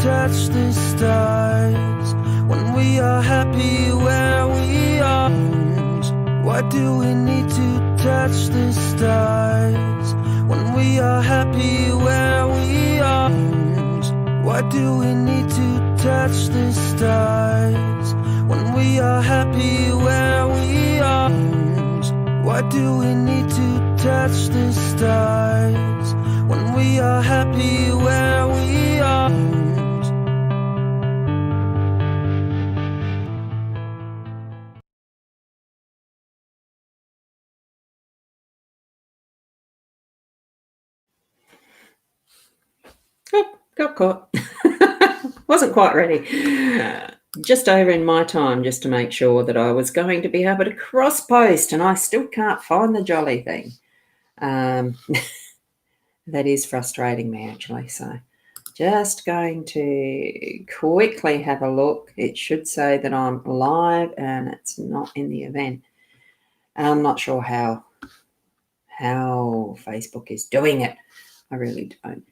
touch the stars when we are happy where we are? Why do we need to touch the stars when we are happy where we are? Why do we need to touch the stars when we are happy where we are? Why do we need to touch the stars when we are happy where we are? Oh, got caught. Wasn't quite ready. Just over in my time, just to make sure that I was going to be able to cross post, and I still can't find the jolly thing. That is frustrating me, actually. So just going to quickly have a look. It should say that I'm live and it's not in the event. I'm not sure how Facebook is doing it. I really don't.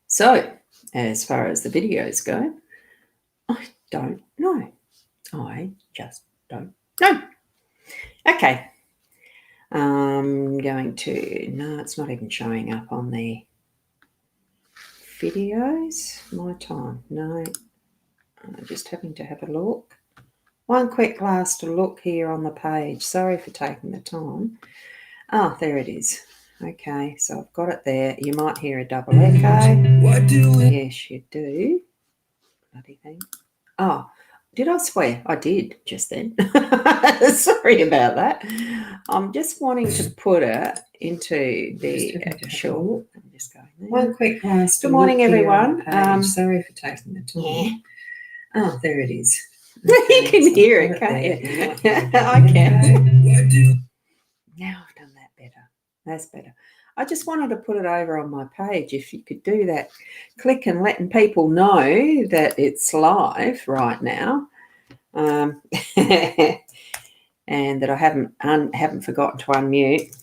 So as far as the videos go, I don't know. I just don't know. Okay. I'm going to, no, it's not even showing up on the videos. My time, no. I'm just having to have a look. One quick last look here on the page. Sorry for taking the time. Oh, there it is. Okay, so I've got it there. You might hear a double echo. What do we? Yes, you do. Bloody thing. Oh, did I swear? I did just then. Sorry about that. I'm just wanting to put it into the actual. I'm just going there. One quick last. Good morning, everyone. Sorry for taking the time. Yeah. Oh, there it is. You can hear it, can't you? I can. Now I've done that better. That's better. I just wanted to put it over on my page. If you could do that, click and letting people know that it's live right now, and that I haven't forgotten to unmute.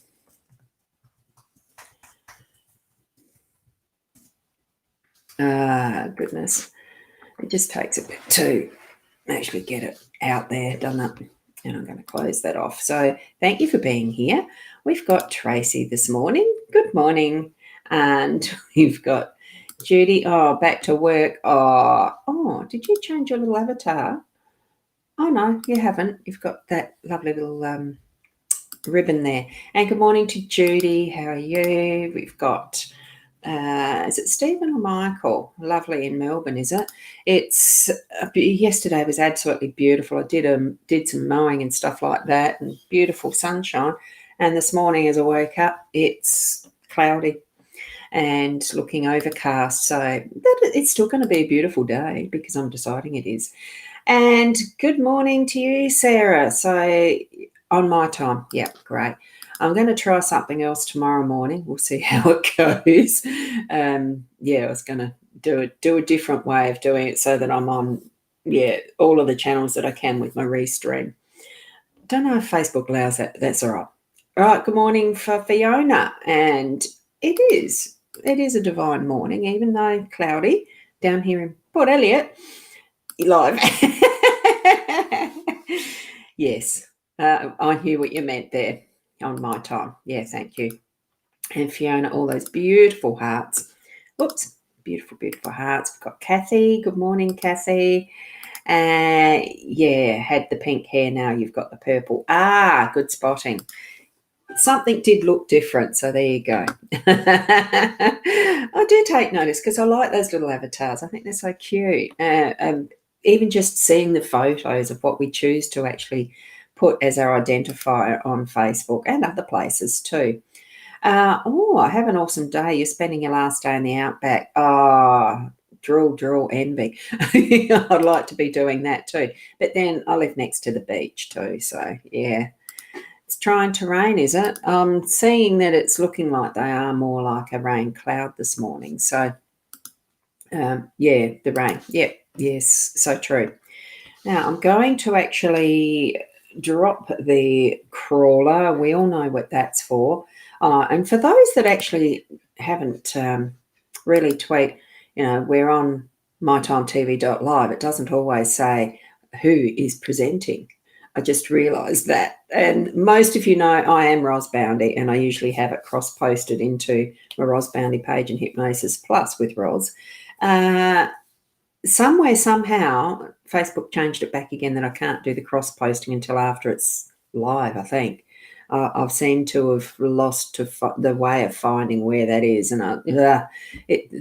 Goodness, it just takes a bit to actually get it out there, doesn't it? And I'm going to close that off. So thank you for being here. We've got Tracy this morning. Good morning. And we've got Judy. Oh, back to work. Oh, did you change your little avatar? Oh, no, you haven't. You've got that lovely little ribbon there. And good morning to Judy. How are you? We've got, is it Stephen or Michael? Lovely in Melbourne, is it? It's yesterday was absolutely beautiful. I did some mowing and stuff like that, and beautiful sunshine. And this morning, as I woke up, it's cloudy and looking overcast. So it's still going to be a beautiful day because I'm deciding it is. And good morning to you, Sarah. So on my time, yeah, great. I'm going to try something else tomorrow morning. We'll see how it goes. I was going to do a different way of doing it so that I'm on, all of the channels that I can with my restream. Don't know if Facebook allows that. That's all right. All right, good morning for Fiona. And it is a divine morning, even though cloudy down here in Port Elliot. Live. Yes, I hear what you meant there. On my time. Yeah, thank you. And Fiona, all those beautiful hearts. Oops, beautiful, beautiful hearts. We've got Kathy. Good morning, Kathy. Had the pink hair. Now you've got the purple. Good spotting. Something did look different, so there you go. I do take notice because I like those little avatars. I think they're so cute. Even just seeing the photos of what we choose to actually put as our identifier on Facebook and other places too. I have an awesome day. You're spending your last day in the outback. Drool, envy. I'd like to be doing that too. But then I live next to the beach too. So, yeah, it's trying to rain, is it? I'm seeing that it's looking like they are more like a rain cloud this morning. So, the rain. Yep, yes, so true. Now, I'm going to actually drop the crawler. We all know what that's for. And for those that actually haven't really tweeted, we're on mytimetv.live. It doesn't always say who is presenting. I just realised that. And most of you know I am Ros Boundy, and I usually have it cross-posted into my Ros Boundy page and Hypnosis Plus with Ros. Somewhere, somehow, Facebook changed it back again that I can't do the cross-posting until after it's live, I think. I've seemed to have lost the way of finding where that is, and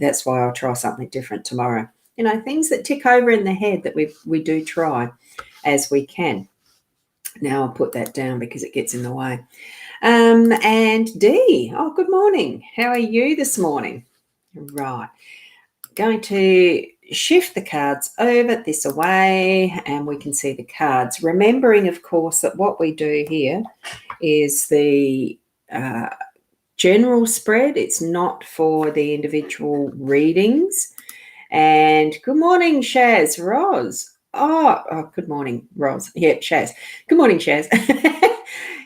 that's why I'll try something different tomorrow. Things that tick over in the head that we do try as we can. Now I'll put that down because it gets in the way. And Dee, good morning. How are you this morning? Right. Going to shift the cards over this away, and we can see the cards. Remembering, of course, that what we do here is the general spread. It's not for the individual readings. And good morning, Shaz. Ros. Oh, good morning, Ros. Yeah, Shaz. Good morning, Shaz.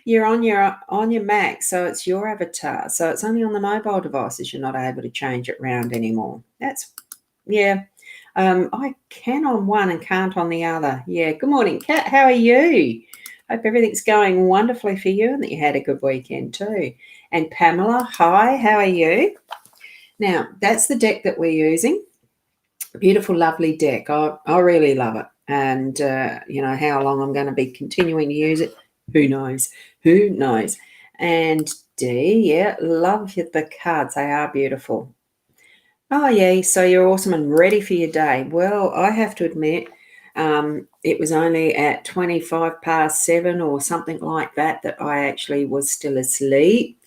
You're on your Mac, so it's your avatar. So it's only on the mobile devices. You're not able to change it around anymore. I can on one and can't on the other. Yeah. Good morning, Kat. How are you? Hope everything's going wonderfully for you and that you had a good weekend too. And Pamela, hi. How are you? Now, that's the deck that we're using. Beautiful, lovely deck. I really love it. And, how long I'm going to be continuing to use it, who knows? Who knows? And Dee, yeah, love the cards. They are beautiful. Oh, yeah, so you're awesome and ready for your day. Well, I have to admit, it was only at 7:25 or something like that I actually was still asleep.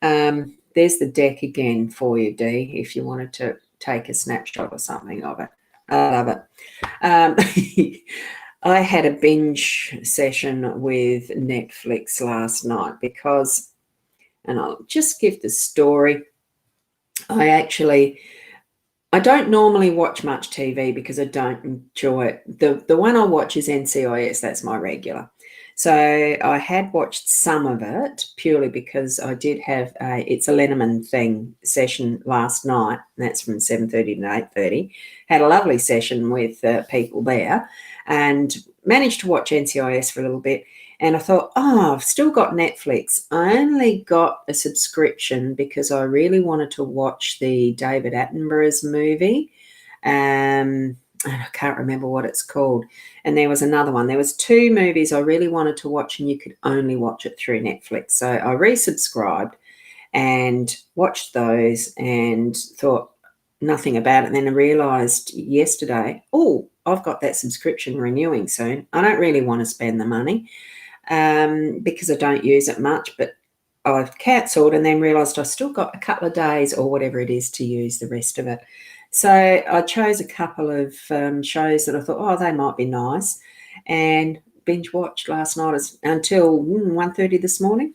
There's the deck again for you, Dee, if you wanted to take a snapshot or something of it. I love it. I had a binge session with Netflix last night because, and I'll just give the story, I don't normally watch much TV because I don't enjoy it. The one I watch is NCIS. That's my regular. So I had watched some of it purely because I did have it's a Lenormand thing session last night. And that's from 7:30 to 8:30. Had a lovely session with people there and managed to watch NCIS for a little bit. And I thought, I've still got Netflix. I only got a subscription because I really wanted to watch the David Attenborough's movie. I can't remember what it's called. And there was another one. There was 2 movies I really wanted to watch, and you could only watch it through Netflix. So I resubscribed and watched those and thought nothing about it. And then I realised yesterday, I've got that subscription renewing soon. I don't really want to spend the money because I don't use it much, but I've cancelled and then realised I still got a couple of days or whatever it is to use the rest of it. So I chose a couple of shows that I thought, they might be nice, and binge watched last night until 1:30 this morning.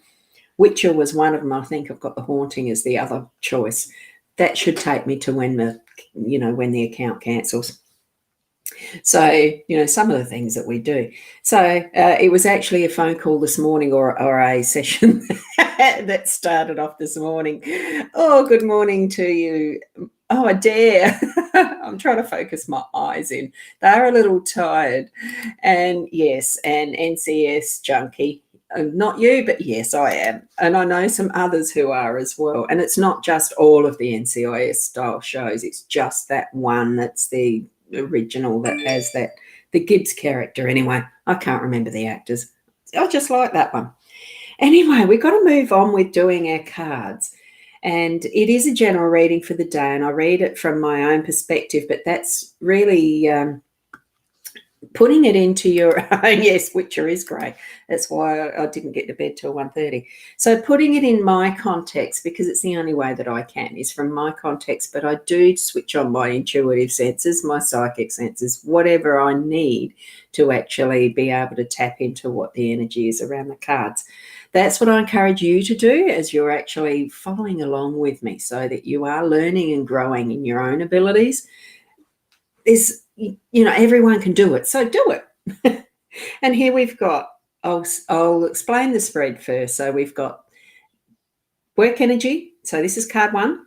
Witcher was one of them. I think I've got The Haunting as the other choice. That should take me to when the account cancels. So, some of the things that we do. So it was actually a phone call this morning or a session that started off this morning. Oh, good morning to you. Oh, Adair. I'm trying to focus my eyes in. They're a little tired. And yes, an NCS junkie. Not you, but yes, I am. And I know some others who are as well. And it's not just all of the NCIS style shows. It's just that one that's the original that has the Gibbs character. Anyway, I can't remember the actors. I just like that one. Anyway, we've got to move on with doing our cards. And it is a general reading for the day, and I read it from my own perspective, but that's really putting it into your own. Yes, Witcher is great. That's why I didn't get to bed till 1:30. So putting it in my context, because it's the only way that I can, is from my context, but I do switch on my intuitive senses, my psychic senses, whatever I need to actually be able to tap into what the energy is around the cards. That's what I encourage you to do as you're actually following along with me, so that you are learning and growing in your own abilities. Everyone can do it, so do it. And here we've got, I'll explain the spread first. So we've got work energy. So this is card 1.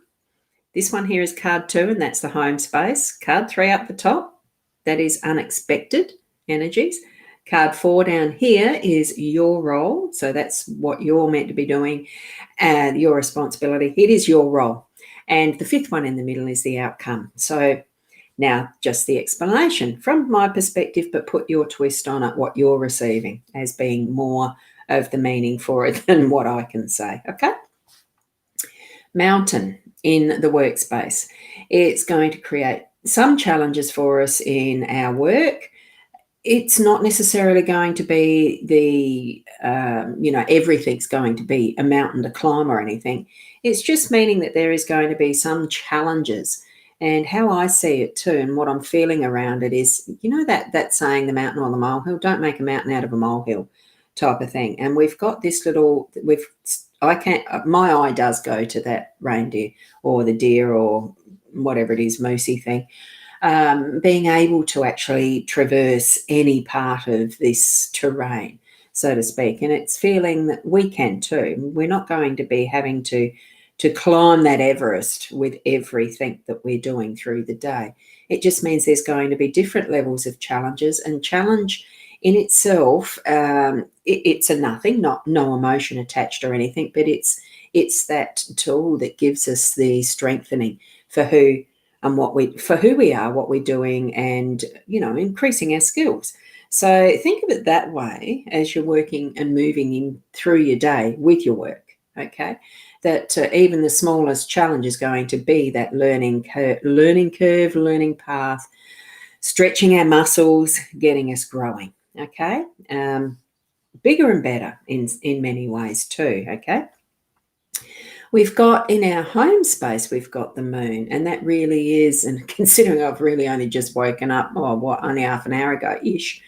This one here is card 2, and that's the home space. Card 3 up the top, that is unexpected energies. Card 4 down here is your role. So that's what you're meant to be doing and your responsibility. It is your role. And the 5th one in the middle is the outcome. So now just the explanation from my perspective, but put your twist on it, what you're receiving as being more of the meaning for it than what I can say. Okay? Mountain in the workspace. It's going to create some challenges for us in our work. It's not necessarily going to be the, everything's going to be a mountain to climb or anything. It's just meaning that there is going to be some challenges. And how I see it too, and what I'm feeling around it is, that saying, the mountain or the molehill, don't make a mountain out of a molehill type of thing. And we've got this little, my eye does go to that reindeer or the deer or whatever it is, moosey thing. Being able to actually traverse any part of this terrain, so to speak. And it's feeling that we can too. We're not going to be having to climb that Everest with everything that we're doing through the day. It just means there's going to be different levels of challenges, and challenge in itself, it's a nothing, no emotion attached or anything, but it's that tool that gives us the strengthening for who we are, what we're doing, and increasing our skills. So think of it that way as you're working and moving in through your day with your work. Okay, that even the smallest challenge is going to be that learning curve, learning path, stretching our muscles, getting us growing. Okay, bigger and better in many ways too. Okay. We've got in our home space, we've got the moon, and that really is, and considering I've really only just woken up, only half an hour ago-ish,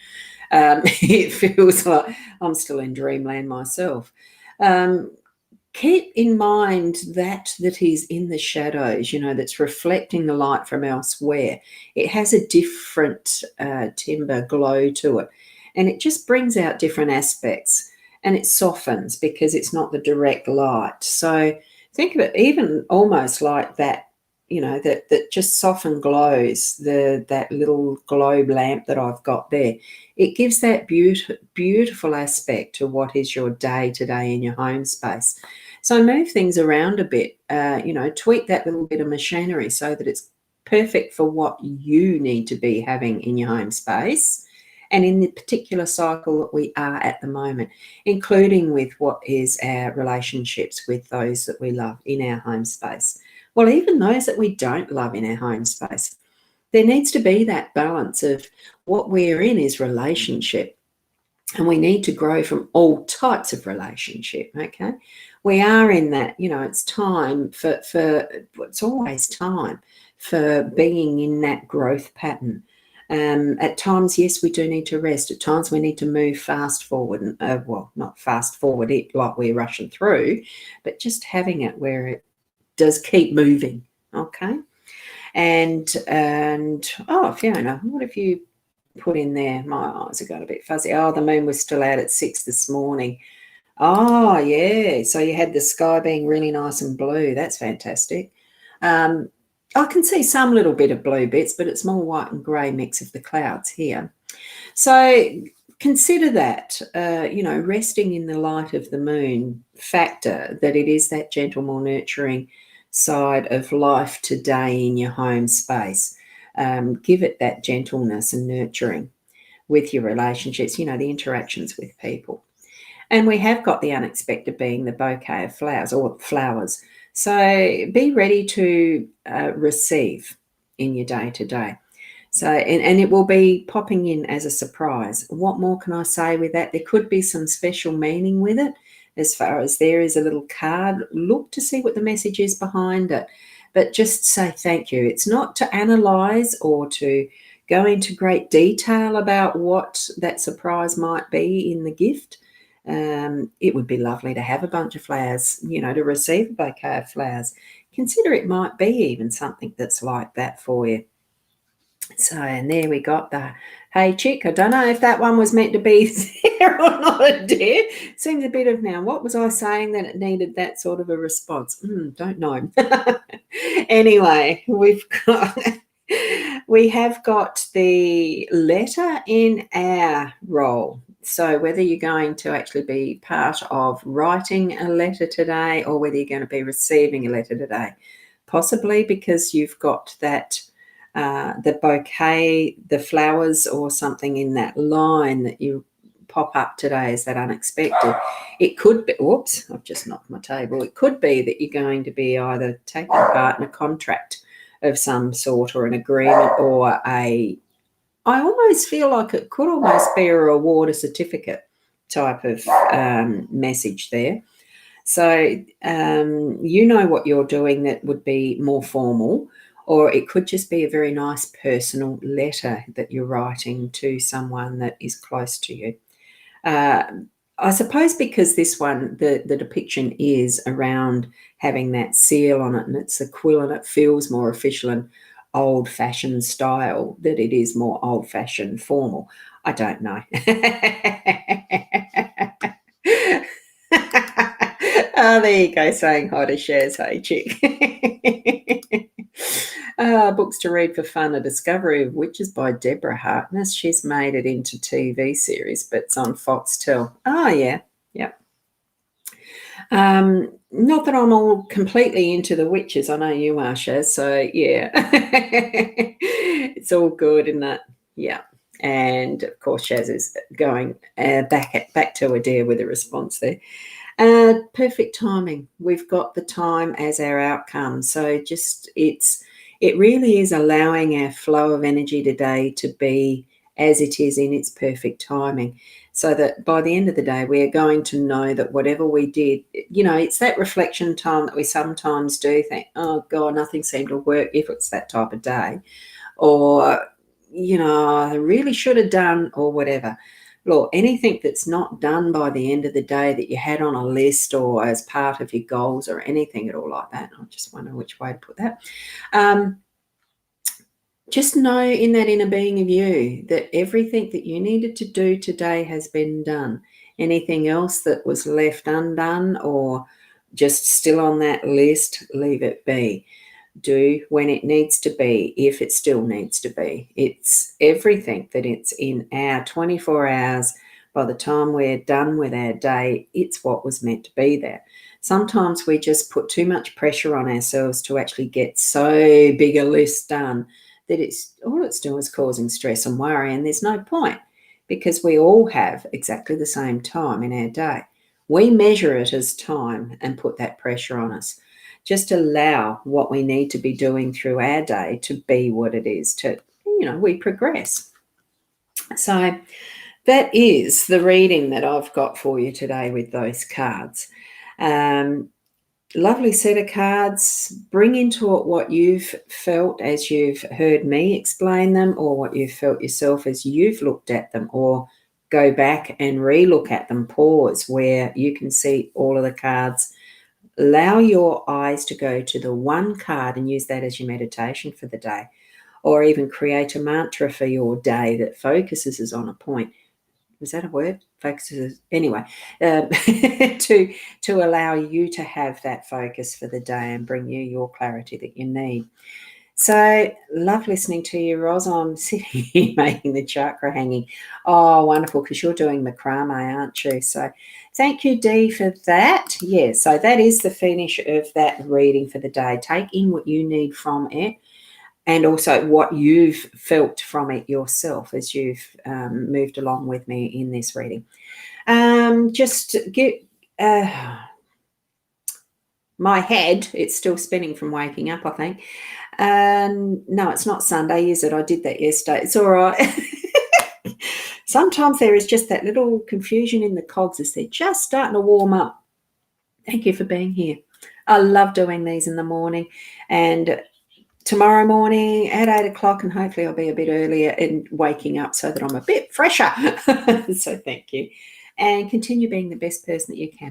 it feels like I'm still in dreamland myself. Keep in mind that is in the shadows, that's reflecting the light from elsewhere. It has a different timber glow to it, and it just brings out different aspects, and it softens because it's not the direct light. So think of it even almost like that, that just soften glows, that little globe lamp that I've got there. It gives that beautiful aspect to what is your day today in your home space. So move things around a bit, tweak that little bit of machinery so that it's perfect for what you need to be having in your home space and in the particular cycle that we are at the moment, including with what is our relationships with those that we love in our home space. Well, even those that we don't love in our home space. There needs to be that balance of what we're in is relationship, and we need to grow from all types of relationship, okay? We are in that, it's time for it's always time for being in that growth pattern. At times, yes, we do need to rest. At times, we need to move fast forward. Not fast forward it like we're rushing through, but just having it where it does keep moving, okay? And Fiona, what have you put in there? My eyes have got a bit fuzzy. Oh, the moon was still out at 6 this morning. Oh, yeah. So you had the sky being really nice and blue. That's fantastic. I can see some little bit of blue bits, but it's more white and grey mix of the clouds here. So consider that, resting in the light of the moon factor, that it is that gentle, more nurturing side of life today in your home space. Give it that gentleness and nurturing with your relationships, the interactions with people. And we have got the unexpected being the bouquet of flowers or flowers. So be ready to receive in your day to day. So, and it will be popping in as a surprise. What more can I say with that? There could be some special meaning with it, as far as there is a little card. Look to see what the message is behind it, but just say thank you. It's not to analyze or to go into great detail about what that surprise might be in the gift. It would be lovely to have a bunch of flowers, to receive a bouquet of flowers. Consider it might be even something that's like that for you. So, and there we got the hey chick. I don't know if that one was meant to be there or not, dear. Seems a bit of, now what was I saying that it needed that sort of a response? Don't know. Anyway, we have got the letter in our role. So whether you're going to actually be part of writing a letter today or whether you're going to be receiving a letter today, possibly because you've got that the bouquet, the flowers or something in that line that you pop up today is that unexpected. It could be, whoops, I've just knocked my table. It could be that you're going to be either taking part in a contract of some sort or an agreement or I almost feel like it could almost be a reward, a certificate type of message there. So you know what you're doing that would be more formal, or it could just be a very nice personal letter that you're writing to someone that is close to you. I suppose because this one, the depiction is around having that seal on it and it's a quill and it feels more official and old-fashioned style, that it is more old-fashioned formal. I don't know. Oh, there you go, saying hi to shares. Hey, chick. Books to read for fun, A Discovery of Witches by Deborah Harkness. She's made it into TV series, but it's on Foxtel. Oh, yeah. Not that I'm all completely into the witches. I know you are, Shaz. So, yeah. It's all good in that. Yeah. And, of course, Shaz is going back to Adair with a response there. Perfect timing. We've got the time as our outcome. So it really is allowing our flow of energy today to be as it is in its perfect timing. So that by the end of the day, we are going to know that whatever we did, it's that reflection time that we sometimes do think, oh God, nothing seemed to work if it's that type of day. Or, I really should have done or whatever. Look, anything that's not done by the end of the day that you had on a list or as part of your goals or anything at all like that, I just wonder which way to put that. Just know in that inner being of you that everything that you needed to do today has been done. Anything else that was left undone or just still on that list, leave it be. Do when it needs to be, if it still needs to be. It's everything that it's in our 24 hours. By the time we're done with our day, it's what was meant to be there. Sometimes we just put too much pressure on ourselves to actually get so big a list done that all it's doing is causing stress and worry, and there's no point because we all have exactly the same time in our day. We measure it as time and put that pressure on us. Just allow what we need to be doing through our day to be what it is, we progress. So that is the reading that I've got for you today with those cards. Lovely set of cards. Bring into it what you've felt as you've heard me explain them, or what you've felt yourself as you've looked at them, or go back and re-look at them. Pause where you can see all of the cards. Allow your eyes to go to the one card and use that as your meditation for the day, or even create a mantra for your day that focuses on a point. Was that a word? Focuses. Anyway, to allow you to have that focus for the day and bring you your clarity that you need. So love listening to you, Roz. I'm sitting here making the chakra hanging. Oh, wonderful, because you're doing macrame, aren't you? So thank you, Dee, for that. Yeah, so that is the finish of that reading for the day. Take in what you need from it and also what you've felt from it yourself as you've moved along with me in this reading. Just get... my head, it's still spinning from waking up, I think. No, it's not Sunday, is it? I did that yesterday. It's all right. Sometimes there is just that little confusion in the cogs as they're just starting to warm up. Thank you for being here. I love doing these in the morning, and tomorrow morning at 8 o'clock, and hopefully I'll be a bit earlier in waking up so that I'm a bit fresher. So thank you. And continue being the best person that you can be.